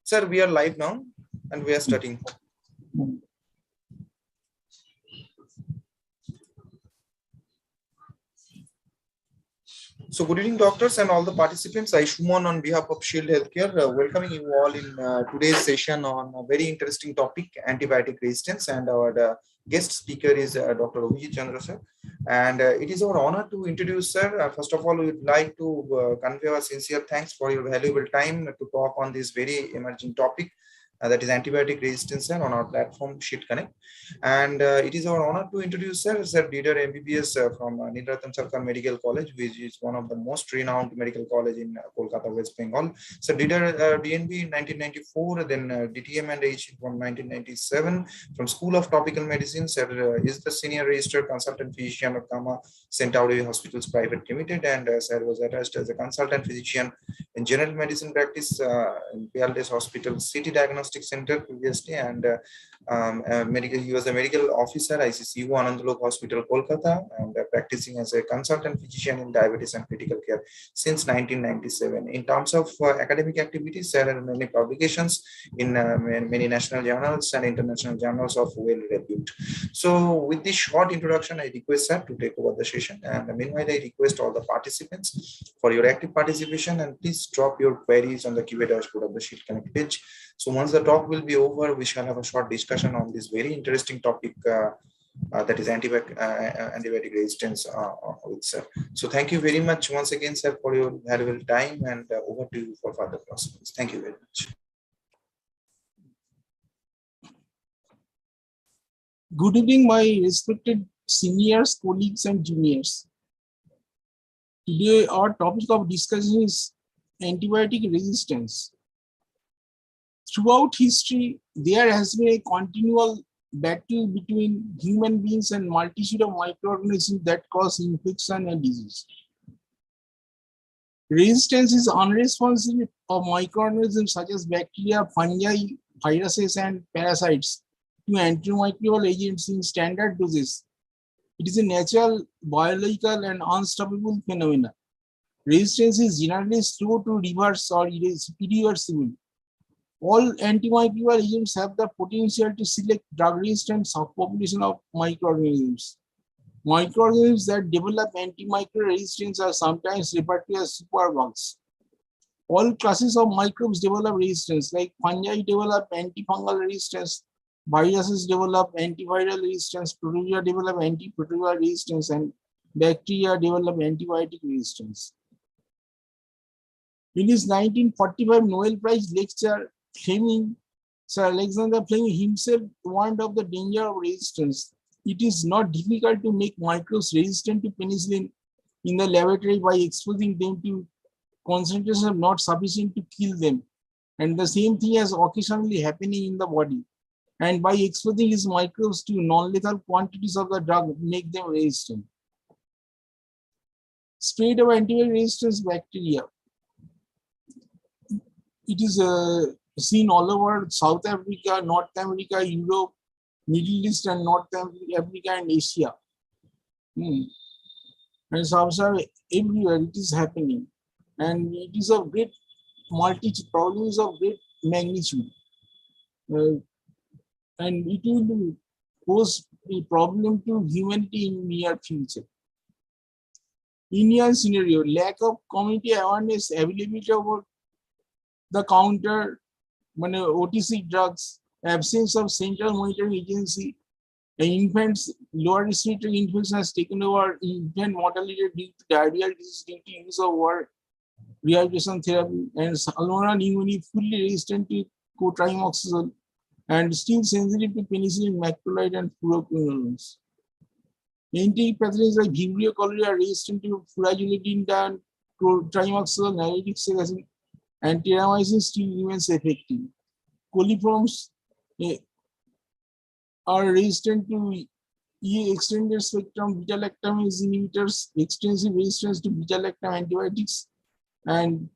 Sir, we are live now and we are starting. So good evening, doctors and all the participants. I, Shumon, on behalf of Shield Healthcare, welcoming you all in today's session on a very interesting topic, antibiotic resistance. And our guest speaker is Dr. Avijit Chandra, sir. And it is our honor to introduce, sir. First of all, we would like to convey our sincere thanks for your valuable time to talk on this very emerging topic. That is antibiotic resistance, sir, on our platform Sheet Connect. And it is our honor to introduce Sir Dr. MBBS from Nilratan Sarkar Medical College, which is one of the most renowned medical college in Kolkata, West Bengal. So Dr. DNB in 1994, then DTM and H from 1997 from School of Tropical Medicine. Sir is the senior registered consultant physician of Kama Centauri Hospitals Private Limited, and Sir was attached as a consultant physician in general medicine practice in Pialdes Hospital City Diagnostic Center previously, and he was a medical officer ICCU Anandalok Hospital Kolkata, and practicing as a consultant physician in diabetes and critical care since 1997. In terms of academic activities, there are many publications in many national journals and international journals of well repute. So with this short introduction, I request sir to take over the session, and meanwhile I request all the participants for your active participation, and please drop your queries on the Q&A dashboard of the Sheet Connect page. So once the talk will be over, we shall have a short discussion on this very interesting topic, that is antibiotic resistance with sir. So thank you very much once again, sir, for your valuable time, and over to you for further proceedings. Thank you very much. Good evening, my respected seniors, colleagues, and juniors. Today, our topic of discussion is antibiotic resistance. Throughout history, there has been a continual battle between human beings and multitude of microorganisms that cause infection and disease. Resistance is unresponsive of microorganisms such as bacteria, fungi, viruses, and parasites to antimicrobial agents in standard doses. It is a natural, biological, and unstoppable phenomenon. Resistance is generally slow to reverse or irreversible. All antimicrobial agents have the potential to select drug-resistant subpopulation of microorganisms. Microorganisms that develop antimicrobial resistance are sometimes referred to as superbugs. All classes of microbes develop resistance, like fungi develop antifungal resistance, viruses develop antiviral resistance, protozoa develop antiprotozoal resistance, and bacteria develop antibiotic resistance. In his 1945 Nobel Prize lecture, Sir Alexander Fleming himself warned of the danger of resistance. It is not difficult to make microbes resistant to penicillin in the laboratory by exposing them to concentrations not sufficient to kill them. And the same thing is occasionally happening in the body. And by exposing his microbes to non-lethal quantities of the drug, make them resistant. Spread of antibiotic resistance bacteria. It is seen all over South Africa, North America, Europe, Middle East, and North Africa and Asia. And Sub-Saharan everywhere it is happening. And it is of great multitude, problems of great magnitude. And it will pose a problem to humanity in near future. Indian scenario, lack of community awareness, availability of the counter OTC drugs, absence of central monitoring agency, infants, lower respiratory infection has taken over infant mortality due to diarrheal disease due to use of rehabilitation therapy, and Salmonella pneumonia fully resistant to cotrimoxazole and still sensitive to penicillin, macrolide, and fluoroquinolones. Enteric pathogens like Vibrio cholerae are resistant to flurazolidine and cotrimoxazole, nalidic acid, and terramycin still remains effective. Coliforms are resistant to extended spectrum beta-lactamase inhibitors, extensive resistance to beta-lactam antibiotics, and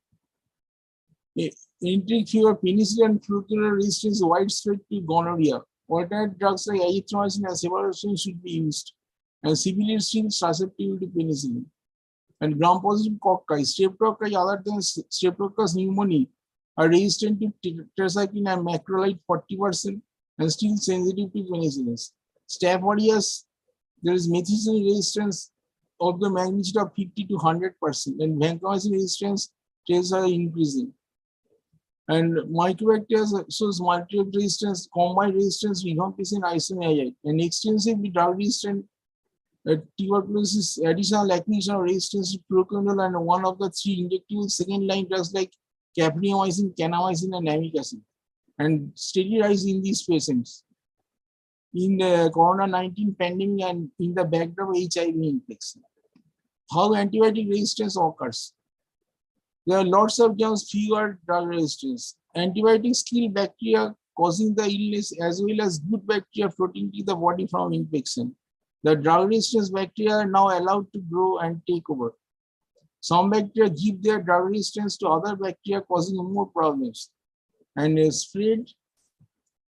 enteric fever, penicillin, and fluoroquinolone resistance widespread to gonorrhea. Alternate drugs like azithromycin and cephalosporin should be used, and severely still susceptible to penicillin. And gram-positive cocci, streptococcus other than streptococcus pneumoniae are resistant to tetracycline and macrolide 40% and still sensitive to penicillins. Staph aureus, there is methicillin resistance of the magnitude of 50 to 100%, and vancomycin resistance traces are increasing. And mycobacteria shows multi-drug resistance, combined resistance, rifampicin, isoniazid, and extensive drug resistant tuberculosis, additional acquisition of resistance to proconazole, and one of the three injectable second-line drugs like caprimycin, kanamycin, and amikacin, and steady rise in these patients in the corona-19 pandemic and in the backdrop of HIV infection. How antibiotic resistance occurs? There are lots of germs, fewer drug resistance. Antibiotics kill bacteria causing the illness as well as good bacteria protecting the body from infection. The drug resistance bacteria are now allowed to grow and take over. Some bacteria give their drug resistance to other bacteria, causing more problems, and spread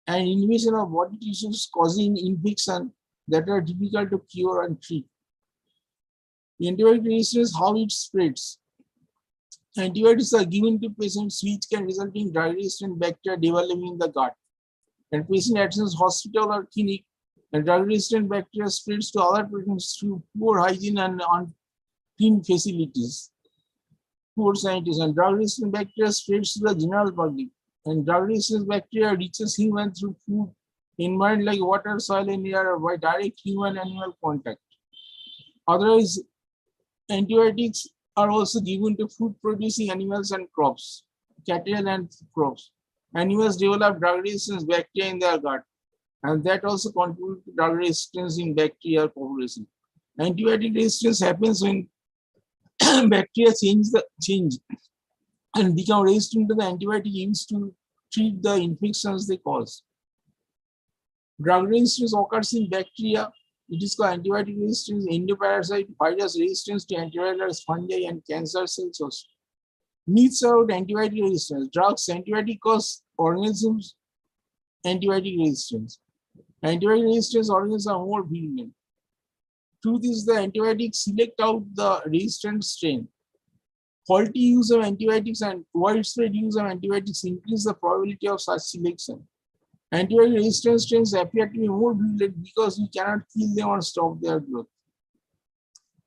and invasion of body tissues causing infection that are difficult to cure and treat. Antibiotic resistance, how it spreads. Antibiotics are given to patients which can result in drug-resistant bacteria developing in the gut. And patient attends hospital or clinic, and drug-resistant bacteria spreads to other patients through poor hygiene and unclean facilities. Poor sanitation. Drug-resistant bacteria spreads to the general public, and drug-resistant bacteria reaches humans through food, environment like water, soil, and air, or by direct human-animal contact. Otherwise, antibiotics are also given to food-producing animals and crops, cattle and crops. Animals develop drug resistance bacteria in their gut, and that also contributes to drug resistance in bacterial population. Antibiotic resistance happens when bacteria change and become resistant to the antibiotic used to treat the infections they cause. Drug resistance occurs in bacteria. It is called antibiotic resistance, endoparasite, virus resistance to antivirals, fungi, and cancer cells also. Myths about antibiotic resistance. Drugs, antibiotic cause organisms, antibiotic resistance. Antibiotic resistance organisms are more virulent. Truth is the antibiotics select out the resistant strain. Faulty use of antibiotics and widespread use of antibiotics increase the probability of such selection. Antibiotic resistant strains appear to be more virulent because we cannot kill them or stop their growth.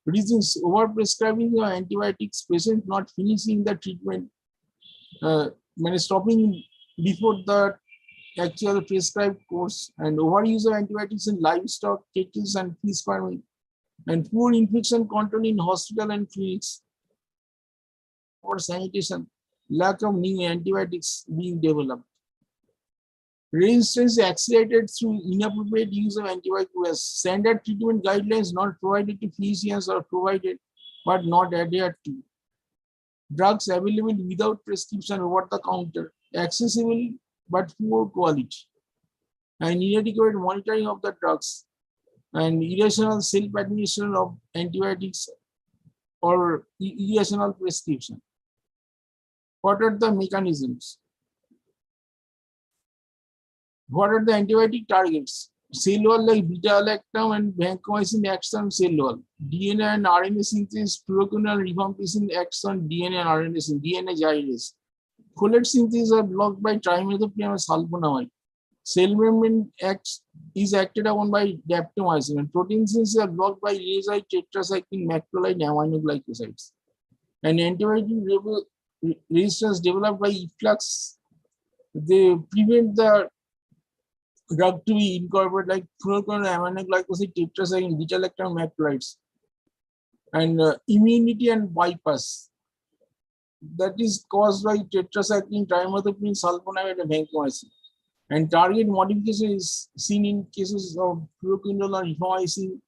Reasons: overprescribing of antibiotics, patients not finishing the treatment, stopping before the actual prescribed course, and overuse of antibiotics in livestock, cattle, and fish farming, and poor infection control in hospital and clinics, or sanitation, lack of new antibiotics being developed. Resistance is accelerated through inappropriate use of antibiotics. Standard treatment guidelines not provided to physicians or provided but not adhered to. Drugs available without prescription over the counter, accessible but poor quality, and inadequate monitoring of the drugs, and irrational self-administration of antibiotics or irrational prescription. What are the mechanisms? What are the antibiotic targets? Cell wall like beta-lactam and vancomycin acts on cell wall. DNA and RNA synthesis, proconazole, rifampicin acts on DNA and RNA synthesis, DNA gyrase. Folate synthesis are blocked by trimethoprim and sulfonamide. Cell membrane is acted upon by daptomycin, and protein synthesis are blocked by lysozyme, tetracycline, macrolide, aminoglycosides. And antibiotic resistance developed by efflux, they prevent the drug to be incorporated like proconazole, aminoglycoside, tetracycline, beta-lactam, macrolides. And immunity and bypass, that is caused by tetracycline, trimethoprim, sulfonamide, and vancomycin. And target modification is seen in cases of proconazole, rifamycin,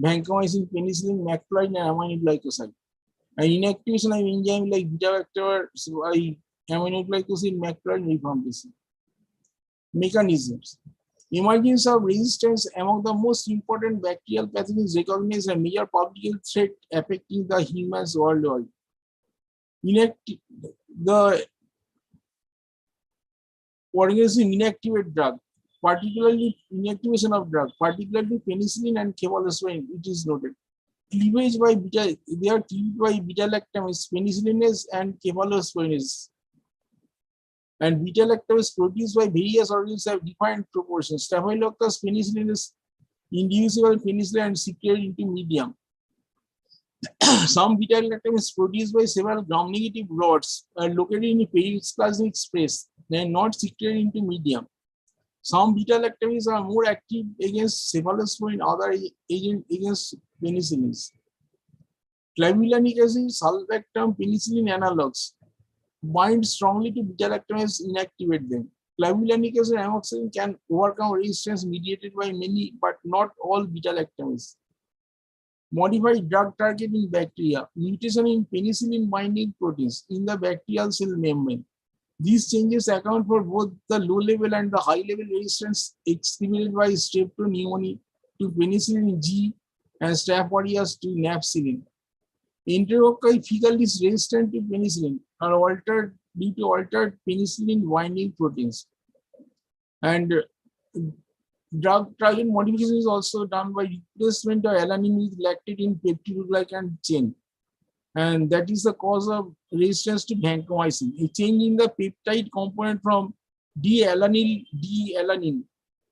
vancomycin, penicillin, macrolide, and aminoglycoside. And inactivation of enzyme like beta-lactam by aminoglycoside, macrolide, and rifampicin. Mechanisms. Emergence of resistance among the most important bacterial pathogens recognized a major public health threat affecting the humans worldwide. The organism inactivate drug, particularly inactivation of drug, particularly penicillin and cephalosporin, it is noted. Cleavage by beta, they are cleaved by beta-lactam, penicillinase, and cephalosporinase. And beta-lactam is produced by various organisms have defined proportions. Staphylococcus penicillin is inducible penicillin and secreted into medium. Some beta-lactam is produced by several gram-negative rods located in the periplasmic space and not secreted into medium. Some beta-lactams are more active against cephalosporin, other agent against penicillins. Clavulanic acid, sulbactam, penicillin analogs bind strongly to beta-lactams and inactivate them. Clavulanic acid amoxicillin can overcome resistance mediated by many but not all beta-lactams. Modified drug targeting bacteria, mutation in penicillin binding proteins in the bacterial cell membrane. These changes account for both the low level and the high level resistance exhibited by streptopneumoniae to penicillin G and Staph aureus to napsilin. Enterococci fecalis resistant to penicillin are altered due to altered penicillin binding proteins. And drug target modification is also done by replacement of alanine with lactate in peptidoglycan chain. And that is the cause of resistance to vancomycin. A change in the peptide component from D-alanine, D-alanine,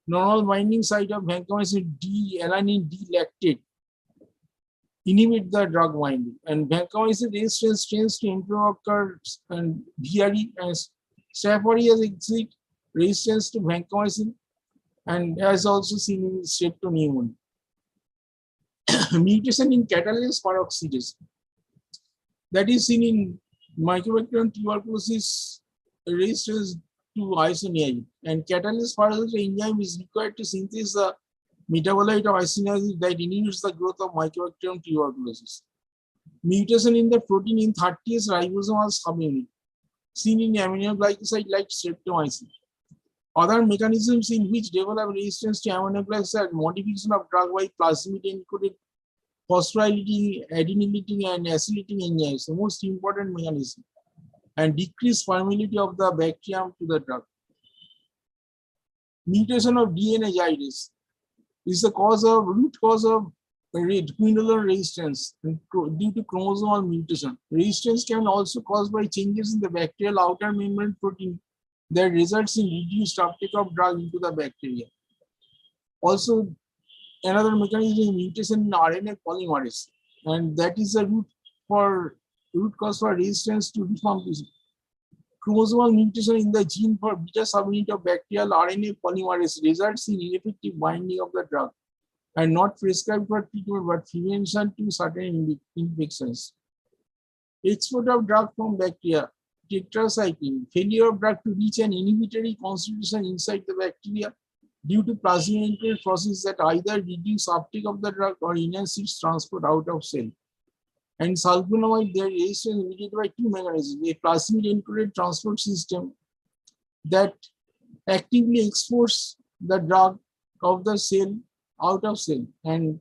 normal binding site of vancomycin, D-alanine, D-lactate, inhibit the drug binding. And vancomycin resistance tends to Enterococcus and VRE and Staph aureus exhibit resistance to vancomycin and as also seen in streptopneumoniae. Mutation in catalase peroxidase. That is seen in Mycobacterium tuberculosis resistance to isoniazid. And catalase peroxidase enzyme is required to synthesize the metabolite of isoniazid that inhibits the growth of Mycobacterium tuberculosis. Mutation in the protein in 30S ribosomal subunit, seen in aminoglycoside like streptomycin. Other mechanisms in which develop resistance to aminoglycoside modification of drug by plasmid encoded phosphorylating, adenylating, and acylating enzymes, the most important mechanism, and decreased permeability of the bacterium to the drug. Mutation of DNA gyrase is the root cause of quinolone resistance due to chromosomal mutation. Resistance can also caused by changes in the bacterial outer membrane protein that results in reduced uptake of drug into the bacteria. Also, another mechanism is mutation in RNA polymerase, and that is the root cause for resistance to deformation. Chromosomal mutation in the gene for beta subunit of bacterial RNA polymerase results in ineffective binding of the drug and not prescribed for treatment but prevention to certain infections. Export of drug from bacteria, tetracycline, failure of drug to reach an inhibitory constitution inside the bacteria due to plasmid-encoded process that either reduce uptake of the drug or enhance its transport out of cell. And sulfonamide, their resistance is mediated by two mechanisms: a plasmid-encoded transport system that actively exports the drug of the cell out of cell, and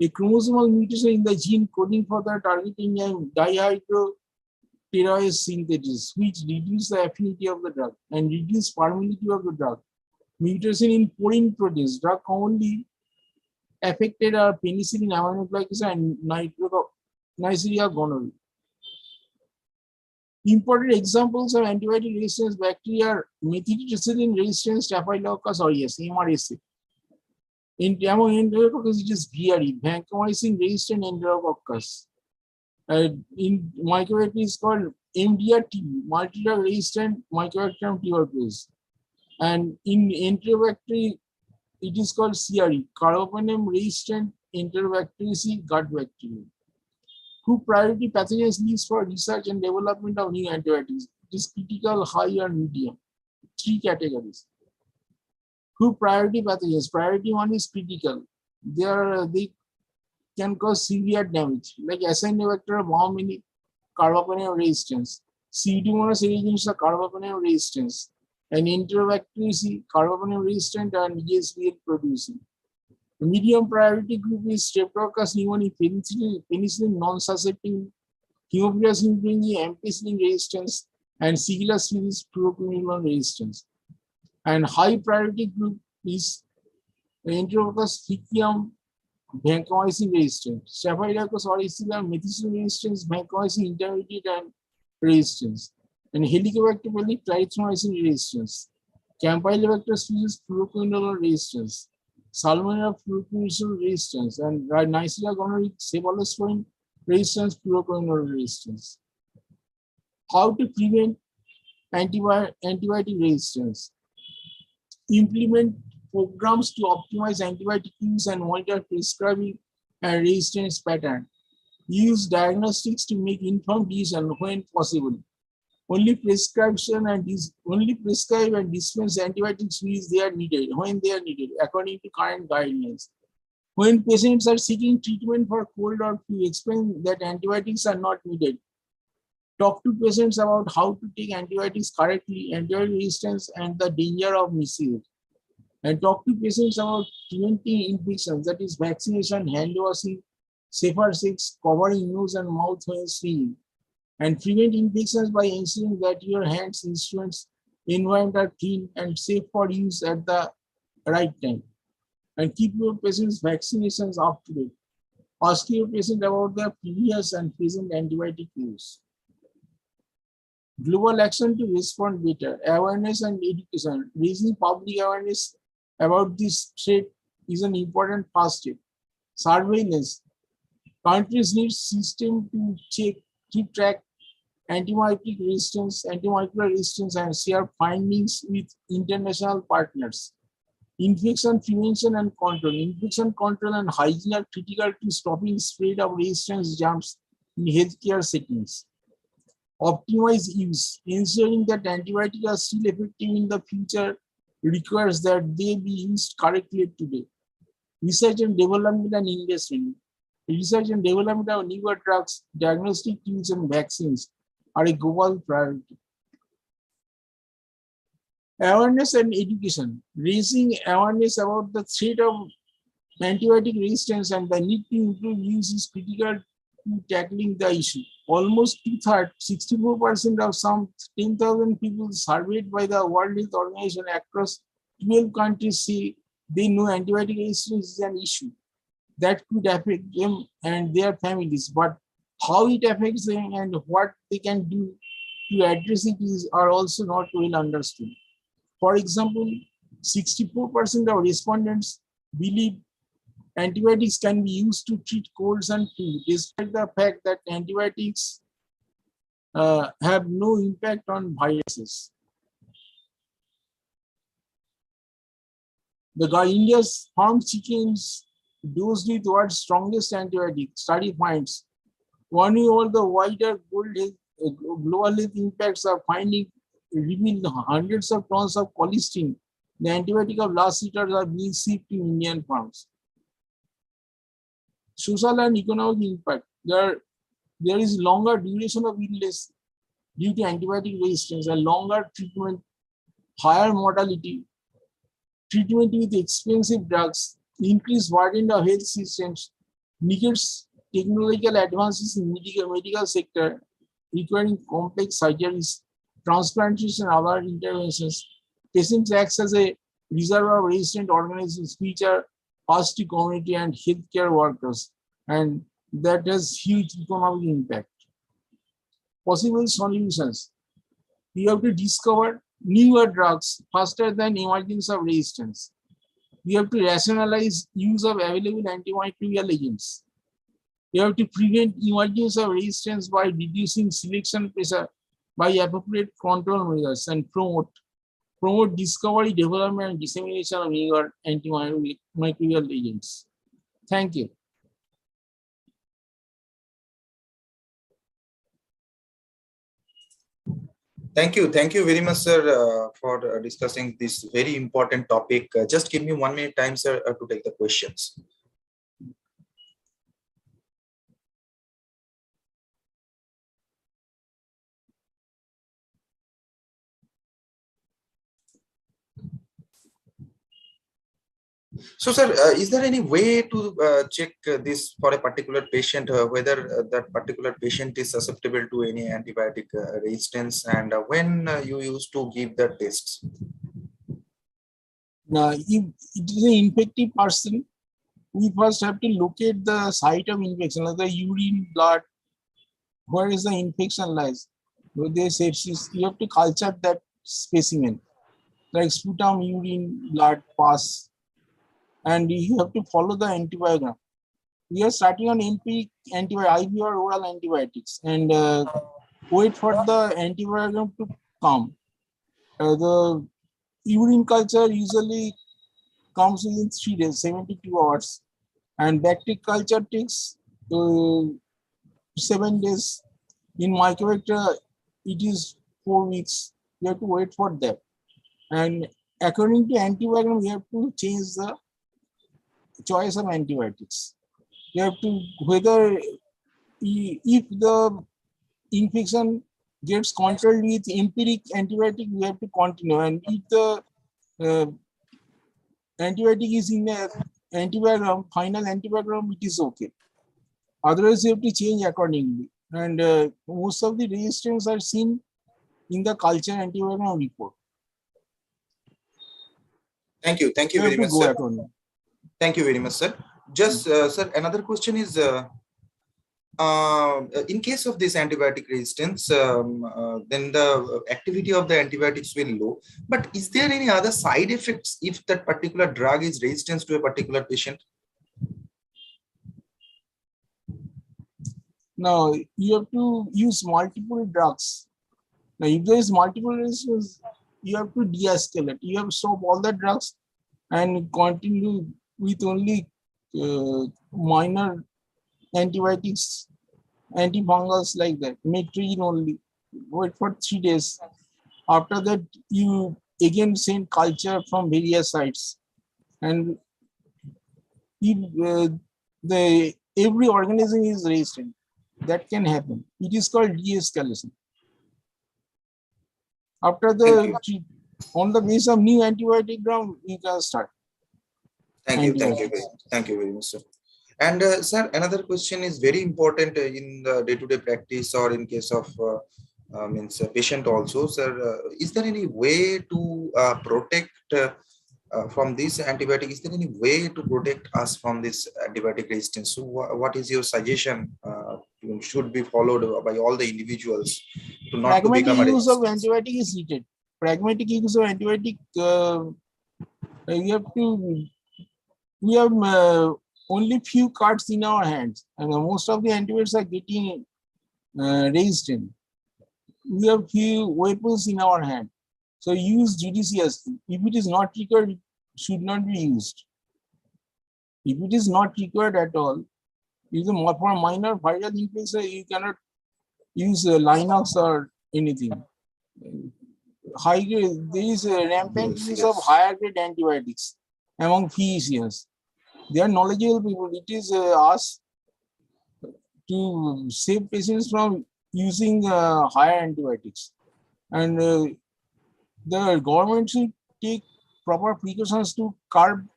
a chromosomal mutation in the gene coding for the target enzyme dihydroperoxidase synthesis, which reduce the affinity of the drug and reduce permeability of the drug. Mutation in porine proteins, drug commonly affected are penicillin, aminoglycoside, and Neisseria gonorrhoeae. Important examples of antibiotic resistance bacteria are methicillin resistant Staphylococcus aureus, MRSA. Among Enterococcus, it is VRE, vancomycin resistant Enterococcus. In Mycobacterium, it is called MDR-TB, multi-drug resistant Mycobacterium tuberculosis. And in Enterobacteria, it is called CRE, carbapenem resistant Enterobacteriaceae gut bacteria. Who priority pathogens used for research and development of new antibiotics? It is critical, high, or medium. Three categories. Who priority pathogens? Priority one is critical. They can cause severe damage, like Acinetobacter baumannii, carbapenem resistance. Pseudomonas aeruginosa, carbapenem resistance. And Enterobacteriaceae, carbapenem resistant and ESBL producing. The medium priority group is Streptococcus pneumoniae, penicillin non-susceptible, Haemophilus influenzae, ampicillin resistance, and Shigella species fluoroquinolone resistance. And high priority group is Enterococcus faecium, vancomycin resistant, Staphylococcus aureus, methicillin resistance, vancomycin intermediate, and resistance. and Helicobacter pylori clarithromycin resistance. Campylobacter species fluoroquinolone resistance. Salmonella fluoroquinolone resistance and Neisseria gonorrhoeae cephalosporin resistance fluoroquinolone resistance. How to prevent antibiotic resistance? Implement programs to optimize antibiotic use and monitor prescribing and resistance pattern. Use diagnostics to make informed decisions when possible. Only prescribe and dispense antibiotics when they are needed, according to current guidelines. When patients are seeking treatment for cold or flu, explain that antibiotics are not needed. Talk to patients about how to take antibiotics correctly, antibiotic resistance, and the danger of misuse. And talk to patients about preventing infections, that is vaccination, hand washing, safer sex, covering nose and mouth when sneezing. And prevent infections by ensuring that your hands, instruments, environment are clean and safe for use at the right time. And keep your patients' vaccinations up to date. Ask your patient about their previous and present antibiotic use. Global action to respond better. Awareness and education. Raising public awareness about this threat is an important first step. Surveillance. Countries need system to keep track antimicrobial resistance, and share findings with international partners. Infection prevention and control. Infection control and hygiene are critical to stopping spread of resistance germs in healthcare settings. Optimize use. Ensuring that antibiotics are still effective in the future requires that they be used correctly today. Research and development and investment. Research and development of newer drugs, diagnostic tools, and vaccines are a global priority. Awareness and education. Raising awareness about the threat of antibiotic resistance and the need to improve use is critical to tackling the issue. Almost two-thirds, 64% of some 10,000 people surveyed by the World Health Organization across 12 countries say they know antibiotic resistance is an issue that could affect them and their families, but how it affects them and what they can do to address it are also not well understood. For example, 64% of respondents believe antibiotics can be used to treat colds and flu, despite the fact that antibiotics have no impact on viruses. India's farm chickens dosed with world's strongest antibiotic study finds warning over the wider global health impacts of finding revealed hundreds of tons of cholesterol. The antibiotic of last liters are being shipped to Indian farms. Social and economic impact. There is longer duration of illness due to antibiotic resistance and longer treatment, higher mortality, treatment with expensive drugs, increased burden of health systems, negates technological advances in medical sector requiring complex surgeries, transplantation, and other interventions. Patients act as a reservoir of resistant organisms which are passed to community and healthcare workers, and that has huge economic impact. Possible solutions. We have to discover newer drugs faster than emergence of resistance. We have to rationalize use of available antimicrobial agents. We have to prevent emergence of resistance by reducing selection pressure by appropriate control measures and promote discovery, development, and dissemination of newer antimicrobial agents. Thank you. Thank you very much, sir, for discussing this very important topic. Just give me 1 minute time, sir, to take the questions. So, sir, is there any way to check this for a particular patient, whether that particular patient is susceptible to any antibiotic resistance, and when you used to give the tests? Now, if it is an infected person, we first have to locate the site of infection, like the urine, blood, where is the infection lies. They sepsis. You have to culture that specimen, like sputum, urine, blood, pus, and you have to follow the antibiogram. We are starting on MP IV or oral antibiotics, and wait for the antibiogram to come. The urine culture usually comes within 3 days, 72 hours, and bacterial culture takes 7 days. In Mycobacter, it is 4 weeks. You have to wait for that. And according to antibiogram, we have to change the choice of antibiotics. You have to, whether if the infection gets controlled with empiric antibiotic, we have to continue. And if the antibiotic is in the antibiogram, final antibiogram, it is okay. Otherwise, you have to change accordingly. And most of the resistance are seen in the culture antibiogram report. Thank you. Thank you You have very to much, go sir. accordingly. Thank you very much, sir. Just, sir, another question is, in case of this antibiotic resistance, then the activity of the antibiotics will low. But is there any other side effects if that particular drug is resistant to a particular patient? Now, you have to use multiple drugs. Now, if there is multiple resistance, you have to de-escalate. You have to stop all the drugs and continue with only minor antibiotics, antifungals like that, Metrin only. Wait for 3 days. After that, you again send culture from various sites. And if every organism is resistant, that can happen. It is called de-escalation. After on the basis of new antibiotic ground, you can start. Thank you very much, sir. And sir, another question is very important in the day-to-day practice or in case of means a patient also, sir. Is there any way to protect from this antibiotic? Is there any way to protect us from this antibiotic resistance? So, what is your suggestion should be followed by all the individuals to not to become a use of resistance? antibiotic is needed. Pragmatic use of antibiotic, you have to. We have only few cards in our hands, and most of the antibiotics are getting resistant. We have few weapons in our hand, so use judiciously. If it is not required, it should not be used. If it is not required at all, for minor viral infection, you cannot use Linux or anything. High grade, there is a rampant use of higher grade antibiotics among physicians. They are knowledgeable people. It is us to save patients from using higher antibiotics. And the government should take proper precautions to curb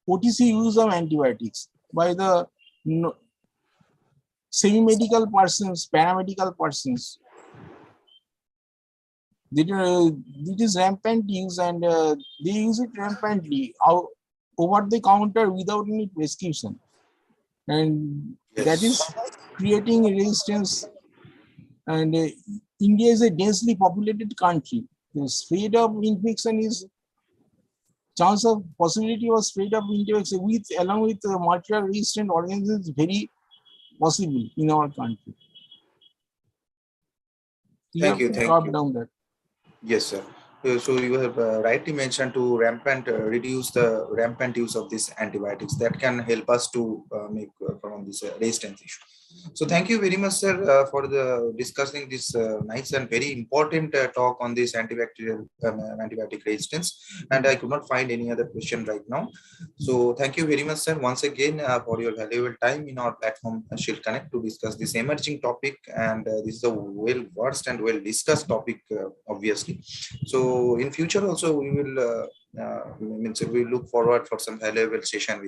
OTC use of antibiotics by the semi-medical persons, paramedical persons. It is rampant use, and they use it rampantly over the counter without any prescription. And that is creating resistance. And India is a densely populated country. The spread of infection is chance of possibility of spread of infection along with multiple resistant organisms is very possible in our country. Thank you. Down that. Yes, sir. So you have rightly mentioned to reduce the rampant use of these antibiotics that can help us to make from this resistance issue. So thank you very much, sir, for the discussing this nice and very important talk on this antibiotic resistance. And I could not find any other question right now. So thank you very much, sir, once again for your valuable time in our platform Shield Connect to discuss this emerging topic. And this is a well-versed and well-discussed topic, obviously. So in future also we will we look forward for some valuable session with